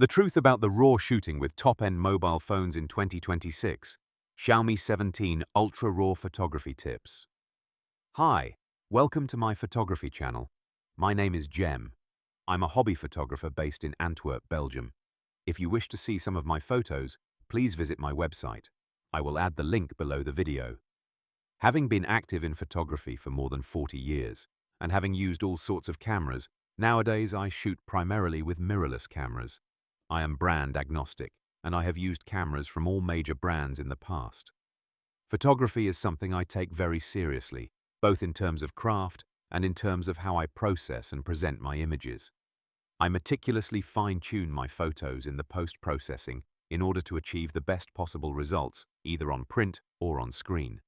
The truth about the RAW shooting with top-end mobile phones in 2026. Xiaomi 17 Ultra RAW Photography Tips. Hi, welcome to my photography channel. My name is Jem. I'm a hobby photographer based in Antwerp, Belgium. If you wish to see some of my photos, please visit my website. I will add the link below the video. Having been active in photography for more than 40 years, and having used all sorts of cameras, nowadays I shoot primarily with mirrorless cameras. I am brand agnostic, and I have used cameras from all major brands in the past. Photography is something I take very seriously, both in terms of craft and in terms of how I process and present my images. I meticulously fine-tune my photos in the post-processing in order to achieve the best possible results, either on print or on screen.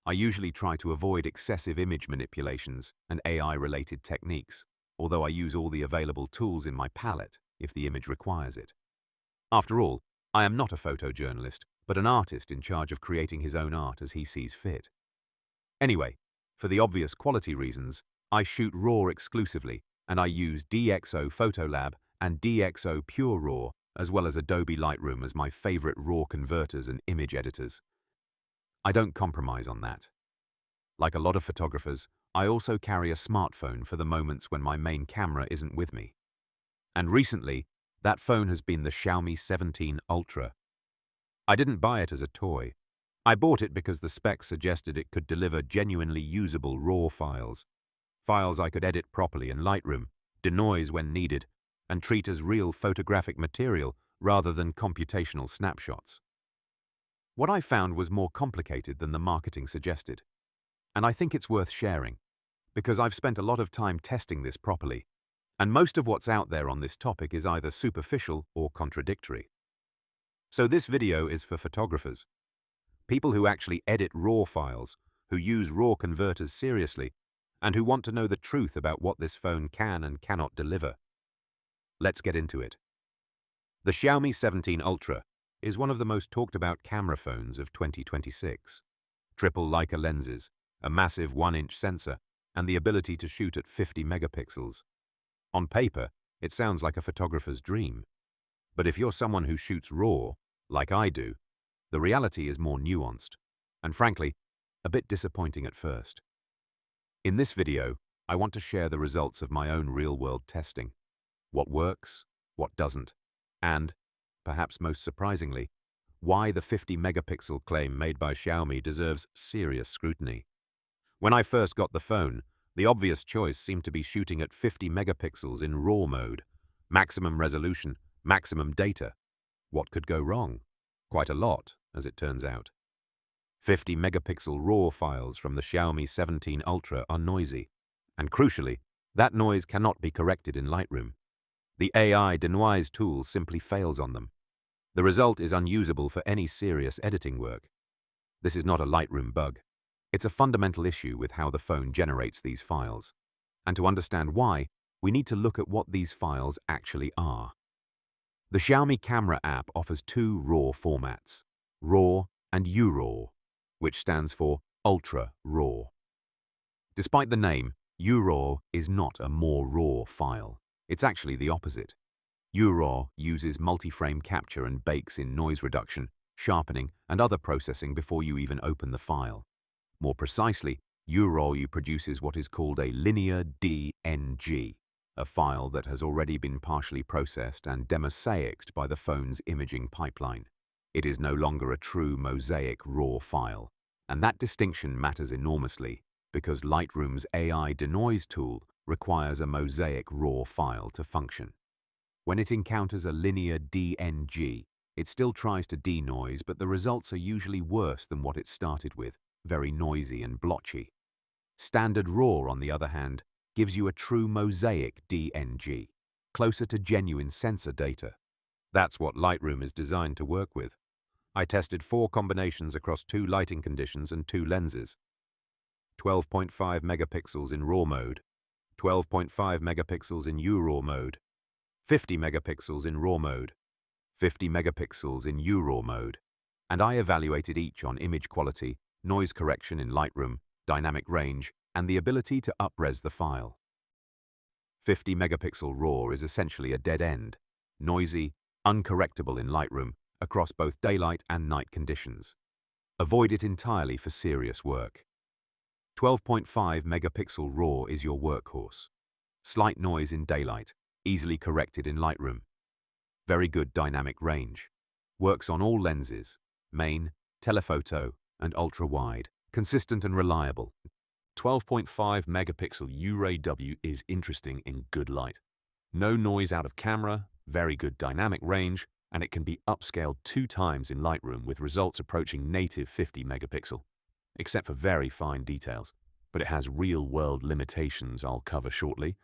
I usually try to avoid excessive image manipulations and AI-related techniques, although I use all the available tools in my palette if the image requires it. After all, I am not a photojournalist, but an artist in charge of creating his own art as he sees fit. Anyway, for the obvious quality reasons, I shoot RAW exclusively, and I use DxO Photolab and DxO Pure RAW, as well as Adobe Lightroom as my favorite RAW converters and image editors. I don't compromise on that. Like a lot of photographers, I also carry a smartphone for the moments when my main camera isn't with me. And recently, that phone has been the Xiaomi 17 Ultra. I didn't buy it as a toy. I bought it because the specs suggested it could deliver genuinely usable RAW files. Files I could edit properly in Lightroom, denoise when needed, and treat as real photographic material rather than computational snapshots. What I found was more complicated than the marketing suggested. And I think it's worth sharing, because I've spent a lot of time testing this properly, and most of what's out there on this topic is either superficial or contradictory. So this video is for photographers, people who actually edit RAW files, who use RAW converters seriously, and who want to know the truth about what this phone can and cannot deliver. Let's get into it. The Xiaomi 17 Ultra is one of the most talked about camera phones of 2026. Triple Leica lenses, a massive 1-inch sensor, and the ability to shoot at 50 megapixels. On paper, it sounds like a photographer's dream. But if you're someone who shoots RAW, like I do, the reality is more nuanced, and frankly, a bit disappointing at first. In this video, I want to share the results of my own real-world testing. What works, what doesn't, and, perhaps most surprisingly, why the 50 megapixel claim made by Xiaomi deserves serious scrutiny. When I first got the phone, the obvious choice seemed to be shooting at 50 megapixels in RAW mode. Maximum resolution, maximum data. What could go wrong? Quite a lot, as it turns out. 50 megapixel RAW files from the Xiaomi 17 Ultra are noisy, and crucially, that noise cannot be corrected in Lightroom. The AI Denoise tool simply fails on them. The result is unusable for any serious editing work. This is not a Lightroom bug. It's a fundamental issue with how the phone generates these files. And to understand why, we need to look at what these files actually are. The Xiaomi camera app offers two RAW formats, RAW and URAW, which stands for Ultra RAW. Despite the name, URAW is not a more RAW file. It's actually the opposite. URAW uses multi-frame capture and bakes in noise reduction, sharpening, and other processing before you even open the file. More precisely, URAW produces what is called a linear DNG, a file that has already been partially processed and demosaicked by the phone's imaging pipeline. It is no longer a true mosaic RAW file, and that distinction matters enormously because Lightroom's AI Denoise tool requires a mosaic RAW file to function. When it encounters a linear DNG, it still tries to denoise, but the results are usually worse than what it started with, very noisy and blotchy. Standard RAW, on the other hand, gives you a true mosaic DNG, closer to genuine sensor data. That's what Lightroom is designed to work with. I tested 4 combinations across 2 lighting conditions and 2 lenses. 12.5 megapixels in RAW mode, 12.5 megapixels in URAW mode, 50 megapixels in RAW mode, 50 megapixels in URAW mode, and I evaluated each on image quality, noise correction in Lightroom, dynamic range, and the ability to up-res the file. 50 megapixel RAW is essentially a dead end. noisy, uncorrectable in Lightroom across both daylight and night conditions. Avoid it entirely for serious work. 12.5 megapixel RAW is your workhorse. Slight noise in daylight, easily corrected in Lightroom. Very good dynamic range. Works on all lenses, main, telephoto, and ultra-wide. Consistent and reliable. 12.5 megapixel URAW is interesting in good light. No noise out of camera, very good dynamic range, and it can be upscaled 2 times in Lightroom with results approaching native 50 megapixel, except for very fine details. But it has real-world limitations I'll cover shortly.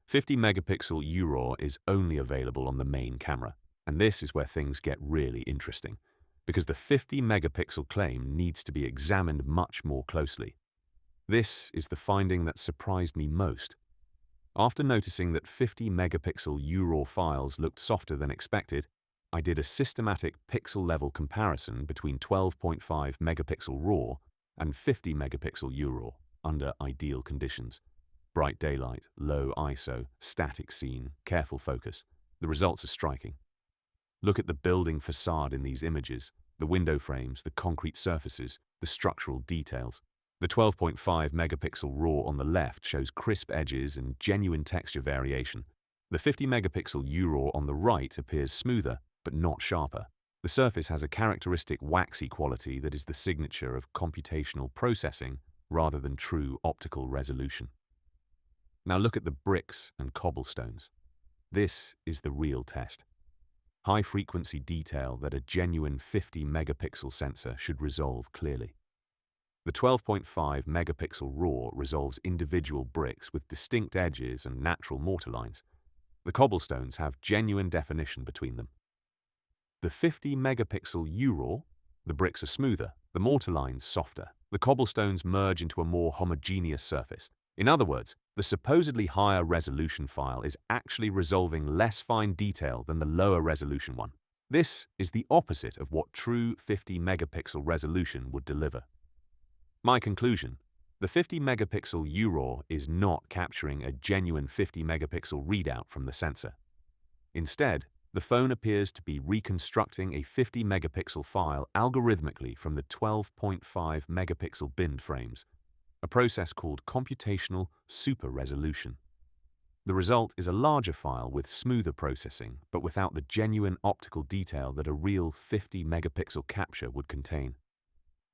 50 megapixel URAW is only available on the main camera, and this is where things get really interesting, because the 50 megapixel claim needs to be examined much more closely. This is the finding that surprised me most. After noticing that 50 megapixel URAW files looked softer than expected, I did a systematic pixel-level comparison between 12.5 megapixel RAW and 50 megapixel URAW under ideal conditions. Bright daylight, low ISO, static scene, careful focus. The results are striking. Look at the building facade in these images, the window frames, the concrete surfaces, the structural details. The 12.5 megapixel RAW on the left shows crisp edges and genuine texture variation. The 50 megapixel URAW on the right appears smoother, but not sharper. The surface has a characteristic waxy quality that is the signature of computational processing rather than true optical resolution. Now look at the bricks and cobblestones. This is the real test. High-frequency detail that a genuine 50 megapixel sensor should resolve clearly. The 12.5 megapixel RAW resolves individual bricks with distinct edges and natural mortar lines. The cobblestones have genuine definition between them. The 50 megapixel URAW, the bricks are smoother, the mortar lines softer. The cobblestones merge into a more homogeneous surface. In other words, the supposedly higher resolution file is actually resolving less fine detail than the lower resolution one. This is the opposite of what true 50 megapixel resolution would deliver. My conclusion: the 50 megapixel URAW is not capturing a genuine 50 megapixel readout from the sensor. Instead, the phone appears to be reconstructing a 50 megapixel file algorithmically from the 12.5 megapixel binned frames, a process called computational super resolution. The result is a larger file with smoother processing, but without the genuine optical detail that a real 50 megapixel capture would contain.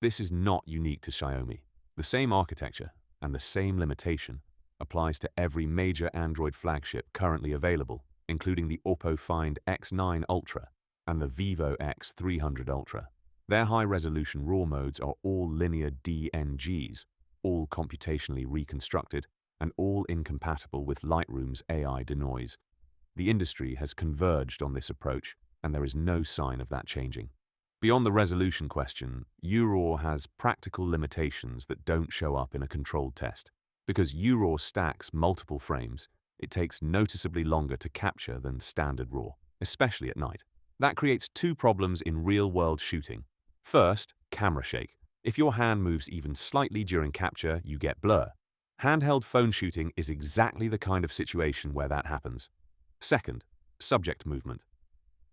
This is not unique to Xiaomi. The same architecture and the same limitation applies to every major Android flagship currently available, including the Oppo Find X9 Ultra and the Vivo X300 Ultra. Their high-resolution RAW modes are all linear DNGs, all computationally reconstructed, and all incompatible with Lightroom's AI Denoise. The industry has converged on this approach, and there is no sign of that changing. Beyond the resolution question, URAW has practical limitations that don't show up in a controlled test. Because URAW stacks multiple frames, it takes noticeably longer to capture than standard RAW, especially at night. That creates 2 problems in real-world shooting. First, camera shake. If your hand moves even slightly during capture, you get blur. Handheld phone shooting is exactly the kind of situation where that happens. Second, subject movement.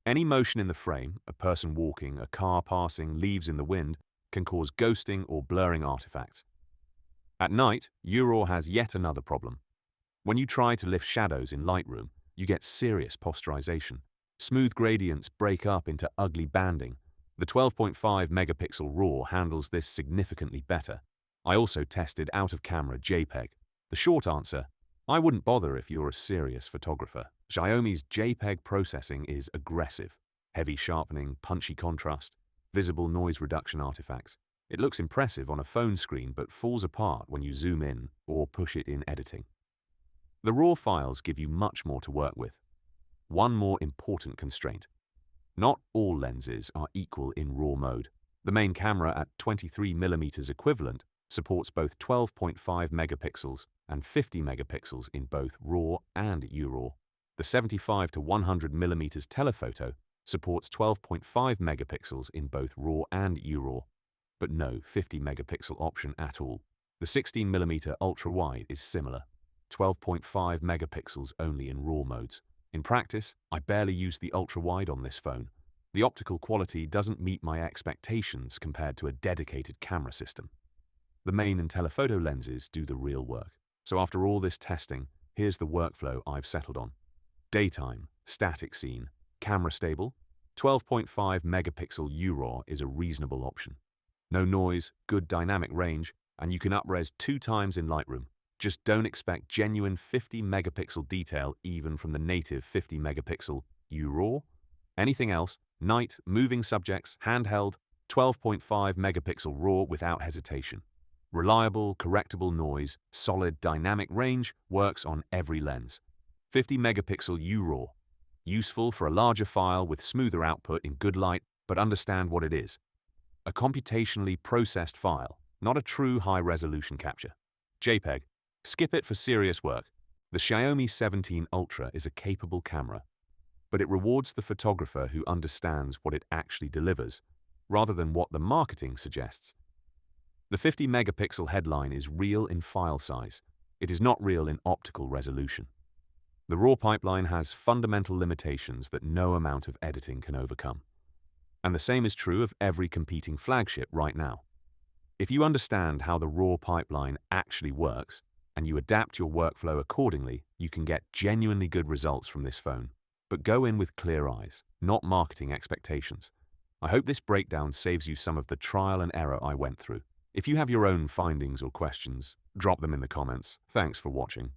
Any motion in the frame, a person walking, a car passing, leaves in the wind, can cause ghosting or blurring artifacts. At night, URAW has yet another problem. When you try to lift shadows in Lightroom, you get serious posterization. Smooth gradients break up into ugly banding. The 12.5 megapixel RAW handles this significantly better. I also tested out-of-camera JPEG. The short answer: I wouldn't bother if you're a serious photographer. Xiaomi's JPEG processing is aggressive. Heavy sharpening, punchy contrast, visible noise reduction artifacts. It looks impressive on a phone screen but falls apart when you zoom in or push it in editing. The RAW files give you much more to work with. One more important constraint: not all lenses are equal in RAW mode. The main camera at 23mm equivalent supports both 12.5 megapixels and 50 megapixels in both RAW and URAW. The 75 to 100mm telephoto supports 12.5 megapixels in both RAW and URAW, but no 50 megapixel option at all. The 16mm ultra-wide is similar, 12.5 megapixels only in RAW modes. In practice, I barely use the ultra-wide on this phone. The optical quality doesn't meet my expectations compared to a dedicated camera system. The main and telephoto lenses do the real work. So after all this testing, here's the workflow I've settled on. Daytime, static scene, camera stable, 12.5 megapixel URAW is a reasonable option. No noise, good dynamic range, and you can up-res 2 times in Lightroom. Just don't expect genuine 50 megapixel detail even from the native 50 megapixel URAW. Anything else, night, moving subjects, handheld, 12.5 megapixel RAW without hesitation. Reliable, correctable noise, solid dynamic range works on every lens. 50 megapixel URAW. Useful for a larger file with smoother output in good light, but understand what it is. A computationally processed file, not a true high-resolution capture. JPEG. Skip it for serious work. The Xiaomi 17 Ultra is a capable camera, but it rewards the photographer who understands what it actually delivers, rather than what the marketing suggests. The 50 megapixel headline is real in file size. It is not real in optical resolution. The RAW pipeline has fundamental limitations that no amount of editing can overcome. And the same is true of every competing flagship right now. If you understand how the RAW pipeline actually works, and you adapt your workflow accordingly, you can get genuinely good results from this phone. But go in with clear eyes, not marketing expectations. I hope this breakdown saves you some of the trial and error I went through. If you have your own findings or questions, drop them in the comments. Thanks for watching.